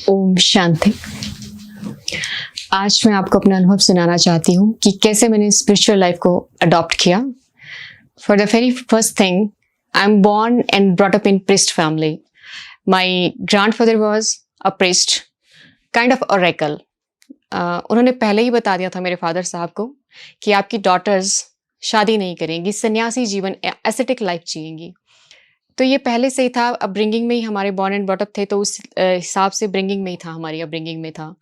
ओम शांति। आज मैं आपको अपना अनुभव सुनाना चाहती हूँ कि कैसे मैंने स्पिरिचुअल लाइफ को अडॉप्ट किया। For the very first thing, I am born and brought up in priest family. My grandfather was a priest, kind of oracle. उन्होंने पहले ही बता दिया था मेरे फादर साहब को कि आपकी डॉटर्स शादी नहीं करेंगी, सन्यासी जीवन, एसेटिक लाइफ जिएंगी। तो ये पहले से ही था, अपब्रिंगिंग में ही हमारे बॉर्न एंड ब्रॉट अप थे, तो उस हिसाब से ब्रिंगिंग में ही था, हमारी अपब्रिंगिंग में था।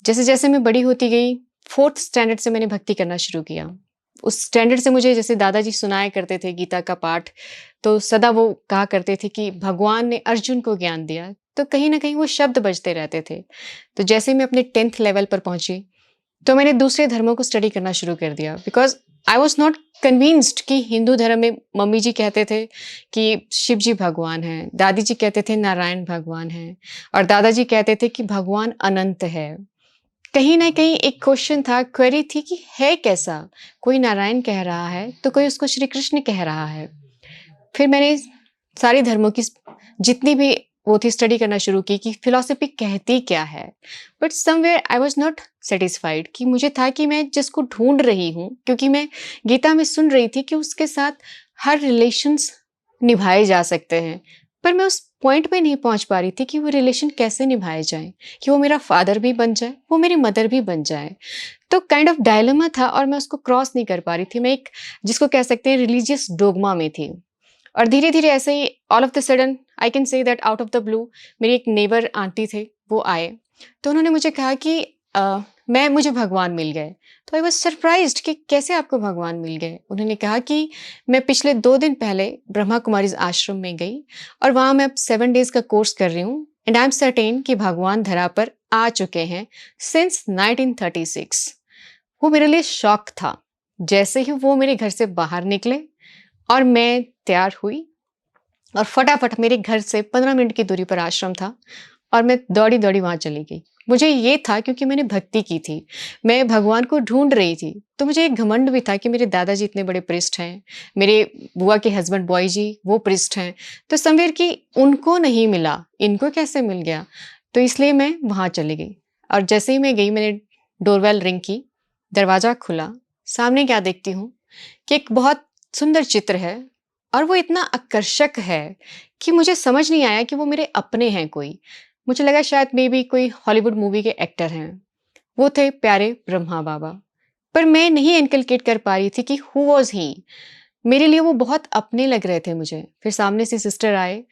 जैसे जैसे मैं बड़ी होती गई, 4th स्टैंडर्ड से मैंने भक्ति करना शुरू किया। उस स्टैंडर्ड से मुझे जैसे दादाजी सुनाया करते थे गीता का पाठ, तो सदा वो कहा करते थे कि भगवान ने अर्जुन को ज्ञान दिया, तो कहीं ना कहीं वो शब्द बजते रहते थे। तो जैसे मैं अपने 10th लेवल पर पहुंची, तो मैंने दूसरे धर्मों को स्टडी करना शुरू कर दिया, because I was not convinced कि हिंदू धर्म में मम्मी जी कहते थे कि शिव जी भगवान हैं, दादी जी कहते थे नारायण भगवान हैं, और दादाजी कहते थे कि भगवान अनंत है। कहीं ना कहीं एक क्वेश्चन था, क्वेरी थी कि है कैसा, कोई नारायण कह रहा है तो कोई उसको श्री कृष्ण कह रहा है। फिर मैंने सारी धर्मों की जितनी भी वो थी स्टडी करना शुरू की कि फिलॉसफी कहती क्या है। But somewhere I was not satisfied, कि मुझे था कि मैं जिसको ढूंढ रही हूँ, क्योंकि मैं गीता में सुन रही थी कि उसके साथ हर रिलेशंस निभाए जा सकते हैं, पर मैं उस पॉइंट पे नहीं पहुंच पा रही थी कि वो रिलेशन कैसे निभाए जाए, कि वो मेरा फादर भी बन जाए, वो मेरी मदर भी बन जाए। तो काइंड ऑफ डायलेमा था और मैं उसको क्रॉस नहीं कर पा रही थी। मैं एक, जिसको कह सकते हैं, रिलीजियस डोगमा में थी। और धीरे धीरे ऐसे ही all of the sudden, I can say that out of the blue, मेरी एक नेबर आंटी थे, वो आए, तो उन्होंने मुझे कहा कि मुझे भगवान मिल गए। तो आई वॉज सरप्राइज्ड कि कैसे आपको भगवान मिल गए। उन्होंने कहा कि मैं पिछले 2 दिन पहले ब्रह्मा कुमारीज आश्रम में गई और वहाँ मैं अब 7 डेज का कोर्स कर रही हूँ, एंड आई एम सर्टेन कि भगवान धरा पर आ चुके हैं सिंस 1936। वो मेरे लिए शॉक था। जैसे ही वो मेरे घर से बाहर निकले और मैं तैयार हुई, और फटाफट मेरे घर से 15 मिनट की दूरी पर आश्रम था, और मैं दौड़ी दौड़ी वहां चली गई। मुझे ये था क्योंकि मैंने भक्ति की थी, मैं भगवान को ढूंढ रही थी, तो मुझे एक घमंड भी था कि मेरे दादाजी इतने बड़े प्रिस्ट हैं, मेरे बुआ के हस्बैंड बॉय जी वो प्रिस्ट हैं, तो समवेयर कि उनको नहीं मिला, इनको कैसे मिल गया। तो इसलिए मैं वहां चली गई, और जैसे ही मैं गई, मैंने डोरबेल रिंग की, दरवाजा खुला, सामने क्या देखती हूँ कि एक बहुत सुंदर चित्र है, और वो इतना आकर्षक है कि मुझे समझ नहीं आया कि वो मेरे अपने हैं कोई। मुझे लगा शायद मे बी कोई हॉलीवुड मूवी के एक्टर हैं। वो थे प्यारे ब्रह्मा बाबा, पर मैं नहीं इनकलकेट कर पा रही थी कि हु वॉज ही। मेरे लिए वो बहुत अपने लग रहे थे मुझे। फिर सामने से सिस्टर आए,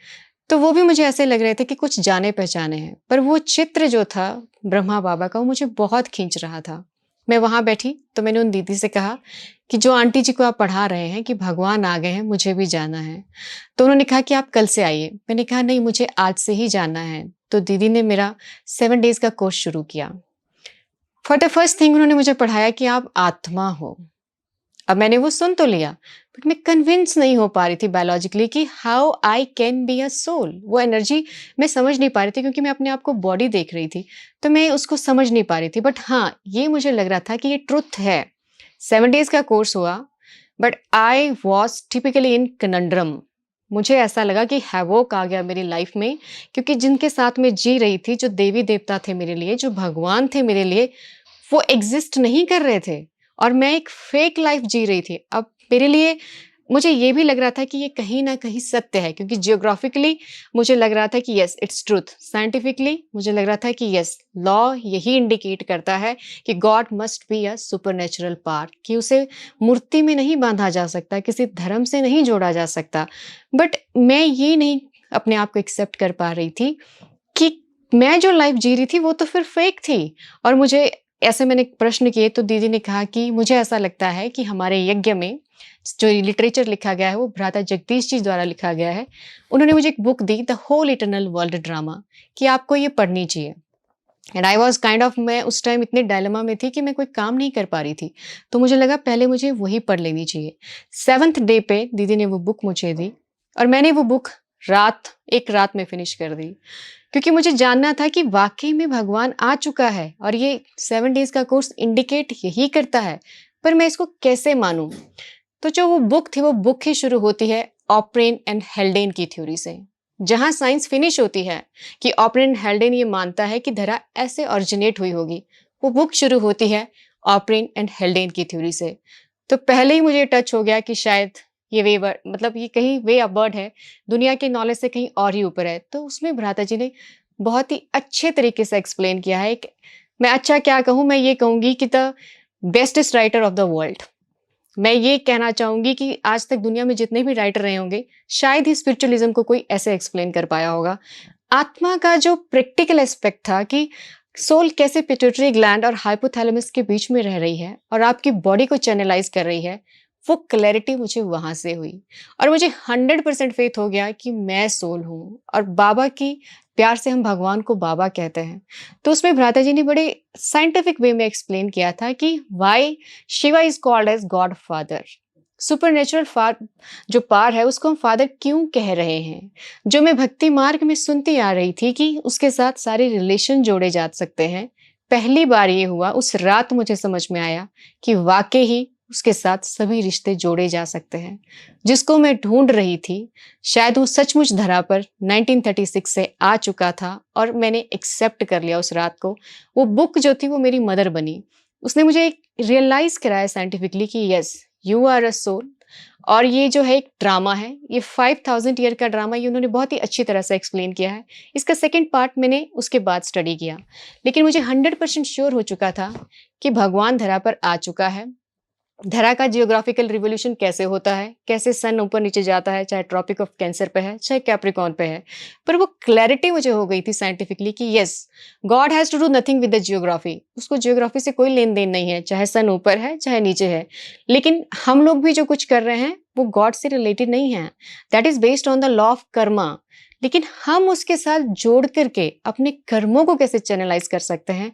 तो वो भी मुझे ऐसे लग रहे थे कि कुछ जाने पहचाने हैं, पर वो चित्र जो था ब्रह्मा बाबा का, वो मुझे बहुत खींच रहा था। मैं वहां बैठी तो मैंने उन दीदी से कहा कि जो आंटी जी को आप पढ़ा रहे हैं कि भगवान आ गए हैं, मुझे भी जाना है। तो उन्होंने कहा कि आप कल से आइए। मैंने कहा नहीं, मुझे आज से ही जाना है। तो दीदी ने मेरा 7 डेज का कोर्स शुरू किया। फॉर द फर्स्ट थिंग उन्होंने मुझे पढ़ाया कि आप आत्मा हो। अब मैंने वो सुन तो लिया, बट मैं कन्विंस नहीं हो पा रही थी बायोलॉजिकली कि how I can be a soul. वो एनर्जी मैं समझ नहीं पा रही थी, क्योंकि मैं अपने आप को बॉडी देख रही थी, तो मैं उसको समझ नहीं पा रही थी। बट हाँ, ये मुझे लग रहा था कि ये ट्रुथ है। 7 डेज का कोर्स हुआ, but I was typically in conundrum. मुझे ऐसा लगा कि हैवोक आ गया मेरी लाइफ में, क्योंकि जिनके साथ मैं जी रही थी, जो देवी देवता थे मेरे लिए, जो भगवान थे मेरे लिए, वो एग्जिस्ट नहीं कर रहे थे, और मैं एक फेक लाइफ जी रही थी। अब मेरे लिए मुझे ये भी लग रहा था कि ये कहीं ना कहीं सत्य है, क्योंकि जियोग्राफिकली मुझे लग रहा था कि यस इट्स ट्रूथ। साइंटिफिकली मुझे लग रहा था कि यस, लॉ यही इंडिकेट करता है कि God must be a supernatural part, कि उसे मूर्ति में नहीं बांधा जा सकता, किसी धर्म से नहीं जोड़ा जा सकता। बट मैं ये नहीं अपने आप को एक्सेप्ट कर पा रही थी कि मैं जो लाइफ जी रही थी वो तो फिर फेक थी। और मुझे ऐसे मैंने प्रश्न किए, तो दीदी ने कहा कि मुझे ऐसा लगता है कि हमारे यज्ञ में जो लिटरेचर लिखा गया है वो भ्राता जगदीश जी द्वारा लिखा गया है। उन्होंने मुझे एक बुक दी, the whole eternal world drama, कि आपको ये पढ़नी चाहिए। And I was kind of, मैं उस टाइम इतने डायलेमा में थी कि मैं कोई काम नहीं कर पा रही थी, तो मुझे लगा पहले मुझे वही पढ़ लेनी चाहिए। 7th डे पे दीदी ने वो बुक मुझे दी, और मैंने वो बुक एक रात में फिनिश कर दी, क्योंकि मुझे जानना था कि वाकई में भगवान आ चुका है, और ये 7 डेज का कोर्स इंडिकेट यही करता है, पर मैं इसको कैसे मानूं। तो जो वो बुक थी, वो बुक ही शुरू होती है ऑप्रेन एंड हेल्डेन की थ्योरी से। जहां साइंस फिनिश होती है कि ऑपरेंट हेल्डेन ये मानता है कि धरा ऐसे ऑरिजिनेट हुई होगी, वो बुक शुरू होती है ऑपरेंट एंड हेल्डेन की थ्योरी से। तो पहले ही मुझे टच हो गया कि शायद ये वे वर्ड, मतलब ये कहीं वे ऑफ वर्ड है, दुनिया के नॉलेज से कहीं और ही ऊपर है। तो उसमें भ्राता जी ने बहुत ही अच्छे तरीके से एक्सप्लेन किया है। मैं अच्छा क्या कहूँ, मैं ये कहूंगी कि the bestest writer of the world. मैं ये कहना चाहूंगी कि आज तक दुनिया में जितने भी राइटर रहे होंगे, शायद ही स्पिरिचुअलिज्म को कोई ऐसे एक्सप्लेन कर पाया होगा। आत्मा का जो प्रैक्टिकल एस्पेक्ट था कि सोल कैसे पिट्यूटरी ग्लैंड और हाइपोथैलेमस के बीच में रह रही है और आपकी बॉडी को चैनलाइज कर रही है, वो क्लैरिटी मुझे वहां से हुई और मुझे 100% फेथ हो गया कि मैं सोल हूँ और बाबा की, प्यार से हम भगवान को बाबा कहते हैं। तो उसमें भ्राता जी ने बड़े साइंटिफिक वे में एक्सप्लेन किया था कि why Shiva is called as God father. Super natural जो पार है उसको हम फादर क्यों कह रहे हैं, जो मैं भक्ति मार्ग में सुनती आ रही थी कि उसके साथ सारे रिलेशन जोड़े जा सकते हैं। पहली बार ये हुआ, उस रात मुझे समझ में आया कि वाकई ही उसके साथ सभी रिश्ते जोड़े जा सकते हैं। जिसको मैं ढूंढ रही थी, शायद वो सचमुच धरा पर 1936 से आ चुका था और मैंने एक्सेप्ट कर लिया उस रात को। वो बुक जो थी वो मेरी मदर बनी। उसने मुझे एक रियलाइज कराया साइंटिफिकली कि yes, you are a soul. और ये जो है एक ड्रामा है, ये 5000 ईयर का ड्रामा, ये उन्होंने बहुत ही अच्छी तरह से एक्सप्लेन किया है। इसका सेकंड पार्ट मैंने उसके बाद स्टडी किया, लेकिन मुझे 100% श्योर हो चुका था कि भगवान धरा पर आ चुका है। धरा का जियोग्राफिकल रिवोल्यूशन कैसे होता है, कैसे सन ऊपर नीचे जाता है, चाहे ट्रॉपिक ऑफ कैंसर पे है, चाहे कैप्रिकॉन पे है, पर वो क्लैरिटी मुझे हो गई थी साइंटिफिकली कि yes, God has to do nothing with the geography. उसको जियोग्राफी से कोई लेन देन नहीं है, चाहे सन ऊपर है चाहे नीचे है। लेकिन हम लोग भी जो कुछ कर रहे हैं वो गॉड से रिलेटेड नहीं है, that is based on the law of Karma. लेकिन हम उसके साथ जोड़ करके अपने कर्मों को कैसे चैनलाइज कर सकते हैं,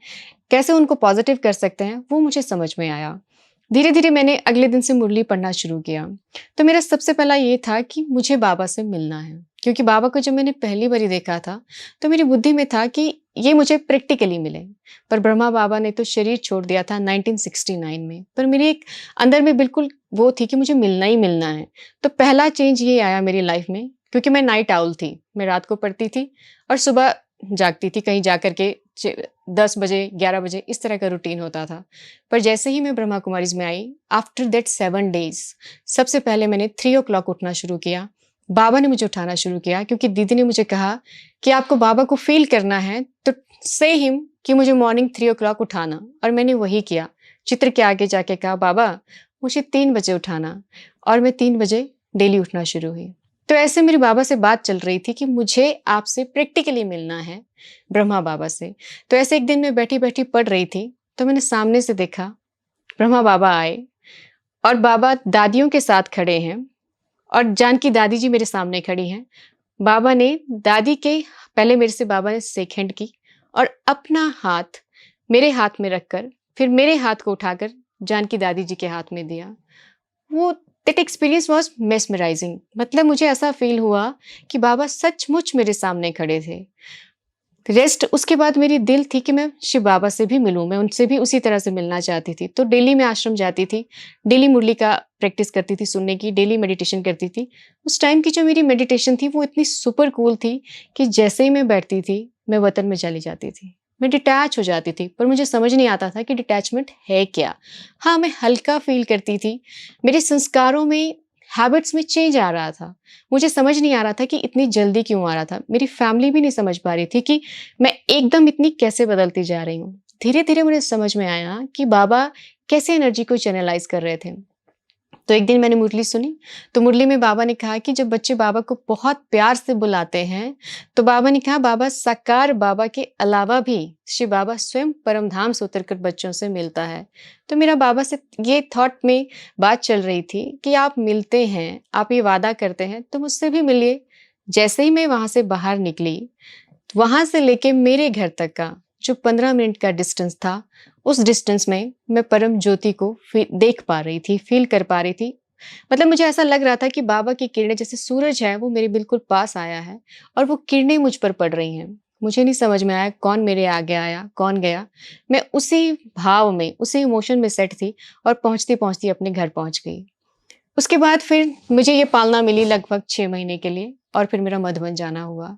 कैसे उनको पॉजिटिव कर सकते हैं, वो मुझे समझ में आया। धीरे धीरे मैंने अगले दिन से मुरली पढ़ना शुरू किया। तो मेरा सबसे पहला ये था कि मुझे बाबा से मिलना है, क्योंकि बाबा को जब मैंने पहली बारी देखा था तो मेरी बुद्धि में था कि ये मुझे प्रैक्टिकली मिले। पर ब्रह्मा बाबा ने तो शरीर छोड़ दिया था 1969 में, पर मेरी एक अंदर में बिल्कुल वो थी कि मुझे मिलना ही मिलना है। तो पहला चेंज ये आया मेरी लाइफ में, क्योंकि मैं नाइट आउल थी, मैं रात को पढ़ती थी और सुबह जागती थी, कहीं जा करके 10 बजे 11 बजे इस तरह का रूटीन होता था। पर जैसे ही मैं ब्रह्मा कुमारीज में आई, आफ्टर दैट 7 डेज, सबसे पहले मैंने 3 o'clock उठना शुरू किया। बाबा ने मुझे उठाना शुरू किया, क्योंकि दीदी ने मुझे कहा कि आपको बाबा को फील करना है तो से हिम कि मुझे मॉर्निंग 3 o'clock उठाना, और मैंने वही किया। चित्र के आगे जाके कहा, बाबा मुझे 3 बजे उठाना, और मैं 3 बजे डेली उठना शुरू हुई। तो ऐसे मेरे बाबा से बात चल रही थी कि मुझे आपसे प्रैक्टिकली मिलना है, ब्रह्मा बाबा से। तो ऐसे एक दिन मैं बैठी बैठी पढ़ रही थी, तो मैंने सामने से देखा ब्रह्मा बाबा आए और बाबा दादियों के साथ खड़े हैं और जानकी दादी जी मेरे सामने खड़ी हैं। बाबा ने दादी के पहले मेरे से बाबा ने शेक हैंड की और अपना हाथ मेरे हाथ में रखकर फिर मेरे हाथ को उठाकर जानकी दादी जी के हाथ में दिया। वो दैट एक्सपीरियंस वॉज मेस्मराइजिंग। मतलब मुझे ऐसा फील हुआ कि बाबा सचमुच मेरे सामने खड़े थे। रेस्ट उसके बाद मेरी दिल थी कि मैं शिव बाबा से भी मिलूं, मैं उनसे भी उसी तरह से मिलना चाहती थी। तो डेली मैं आश्रम जाती थी, डेली मुरली का प्रैक्टिस करती थी सुनने की, डेली मेडिटेशन करती थी। उस टाइम की जो मेरी मेडिटेशन थी वो इतनी सुपर कूल थी कि जैसे ही मैं बैठती थी मैं वतन में चली जाती थी, मैं डिटैच हो जाती थी। पर मुझे समझ नहीं आता था कि डिटैचमेंट है क्या। हाँ, मैं हल्का फील करती थी, मेरे संस्कारों में, हैबिट्स में चेंज आ रहा था। मुझे समझ नहीं आ रहा था कि इतनी जल्दी क्यों आ रहा था। मेरी फैमिली भी नहीं समझ पा रही थी कि मैं एकदम इतनी कैसे बदलती जा रही हूँ। धीरे धीरे मुझे समझ में आया कि बाबा कैसे एनर्जी को चैनलाइज कर रहे थे। तो एक दिन मैंने मुरली सुनी, तो मुरली में बाबा ने कहा कि जब बच्चे बाबा को बहुत प्यार से बुलाते हैं, तो बाबा ने कहा बाबा साकार बाबा के अलावा भी शिव बाबा स्वयं परम धाम से उतरकर बच्चों से मिलता है। तो मेरा बाबा से ये थॉट में बात चल रही थी कि आप मिलते हैं, आप ये वादा करते हैं, तो मुझसे भी मिलिए। जैसे ही मैं वहां से बाहर निकली, वहां से लेके मेरे घर तक का जो 15 मिनट का डिस्टेंस था, उस डिस्टेंस में मैं परम ज्योति को देख पा रही थी, फील कर पा रही थी। मतलब मुझे ऐसा लग रहा था कि बाबा की किरणें, जैसे सूरज है वो मेरे बिल्कुल पास आया है और वो किरणें मुझ पर पड़ रही हैं। मुझे नहीं समझ में आया कौन मेरे आगे आया कौन गया। मैं उसी भाव में, उसी इमोशन में सेट थी और पहुंचती पहुंचती अपने घर पहुंच गई। उसके बाद फिर मुझे ये पालना मिली लगभग 6 महीने के लिए। और फिर मेरा मधुबन जाना हुआ।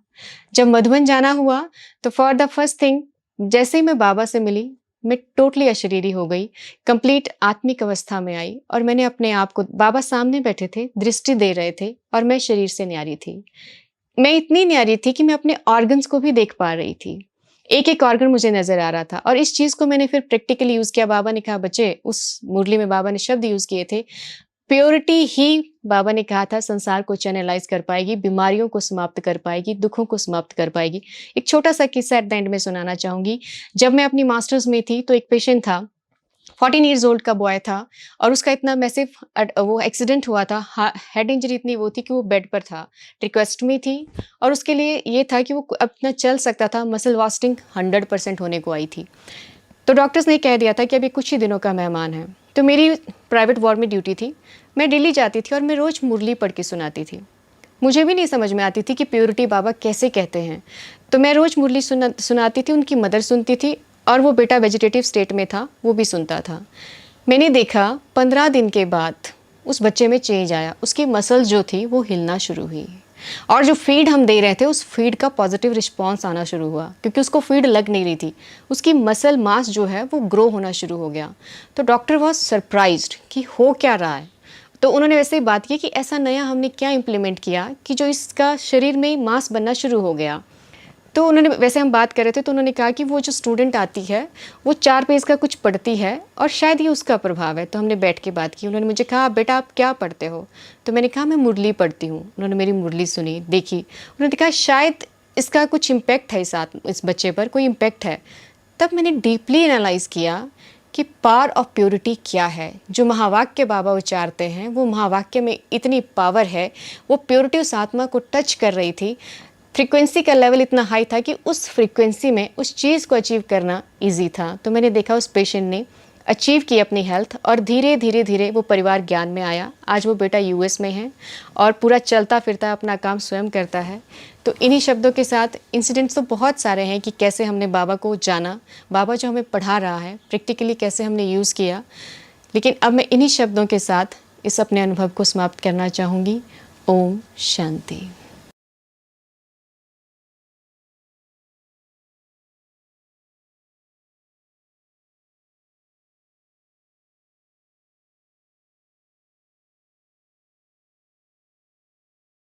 जब मधुबन जाना हुआ तो फॉर द फर्स्ट थिंग जैसे ही मैं बाबा से मिली, मैं टोटली अशरीरी हो गई, कंप्लीट आत्मिक अवस्था में आई और मैंने अपने आप को, बाबा सामने बैठे थे, दृष्टि दे रहे थे और मैं शरीर से न्यारी थी। मैं इतनी न्यारी थी कि मैं अपने ऑर्गन्स को भी देख पा रही थी। एक-एक ऑर्गन मुझे नज़र आ रहा था और इस चीज़ को मैंने फिर प्रैक्टिकली यूज़ किया। बाबा ने कहा, बच्चे, उस मुरली में बाबा ने शब्द यूज़ किए थे, प्योरिटी ही बाबा ने कहा था संसार को चैनलाइज़ कर पाएगी, बीमारियों को समाप्त कर पाएगी, दुखों को समाप्त कर पाएगी। एक छोटा-सा किस्सा एट द एंड में सुनाना चाहूँगी। जब मैं अपनी मास्टर्स में थी तो एक पेशेंट था, 14 ईयर्स ओल्ड का बॉय था और उसका इतना मैसिव वो एक्सीडेंट हुआ था, हेड इंजरी इतनी वो थी कि वो बेड पर था, ट्रिकोस्टमी थी और उसके लिए ये था कि वो अपना चल सकता था, मसल वास्टिंग 100% होने को आई थी। तो डॉक्टर्स ने कह दिया था कि अभी कुछ ही दिनों का मेहमान है। तो मेरी प्राइवेट वार्ड में ड्यूटी थी, मैं डेली जाती थी और मैं रोज़ मुरली पढ़ के सुनाती थी। मुझे भी नहीं समझ में आती थी कि प्योरिटी बाबा कैसे कहते हैं। तो मैं रोज़ मुरली सुनाती थी, उनकी मदर सुनती थी और वो बेटा वेजिटेटिव स्टेट में था, वो भी सुनता था। मैंने देखा 15 दिन के बाद उस बच्चे में चेंज आया, उसकी मसल्स जो थी वो हिलना शुरू हुई और जो फीड हम दे रहे थे उस फीड का पॉजिटिव रिस्पॉन्स आना शुरू हुआ, क्योंकि उसको फीड लग नहीं रही थी, उसकी मसल मास जो है वो ग्रो होना शुरू हो गया। तो डॉक्टर वॉज सरप्राइज्ड कि हो क्या रहा है। तो उन्होंने वैसे ही बात की कि ऐसा नया हमने क्या इम्प्लीमेंट किया कि जो इसका शरीर में मांस बनना शुरू हो गया। तो उन्होंने, वैसे हम बात कर रहे थे तो उन्होंने कहा कि वो जो स्टूडेंट आती है वो 4 पेज का कुछ पढ़ती है और शायद ये उसका प्रभाव है। तो हमने बैठ के बात की। उन्होंने मुझे कहा, बेटा आप क्या पढ़ते हो? तो मैंने कहा, मैं मुरली पढ़ती हूँ। उन्होंने मेरी मुरली सुनी, देखी। उन्होंने कहा शायद इसका कुछ इम्पैक्ट है, इस बच्चे पर कोई इम्पैक्ट है। तब मैंने डीपली एनालाइज़ किया कि पावर ऑफ प्योरिटी क्या है। जो महावाक्य बाबा उच्चारते हैं वो महावाक्य में इतनी पावर है, वो प्योरिटी उस आत्मा को टच कर रही थी। फ्रीक्वेंसी का लेवल इतना हाई था कि उस फ्रीक्वेंसी में उस चीज़ को अचीव करना इजी था। तो मैंने देखा उस पेशेंट ने अचीव की अपनी हेल्थ और धीरे धीरे धीरे वो परिवार ज्ञान में आया। आज वो बेटा यूएस में है और पूरा चलता फिरता अपना काम स्वयं करता है। तो इन्हीं शब्दों के साथ इंसिडेंट्स तो बहुत सारे हैं कि कैसे हमने बाबा को जाना, बाबा जो हमें पढ़ा रहा है प्रैक्टिकली कैसे हमने यूज़ किया। लेकिन अब मैं इन्हीं शब्दों के साथ इस अपने अनुभव को समाप्त करना चाहूँगी। ओम शांति।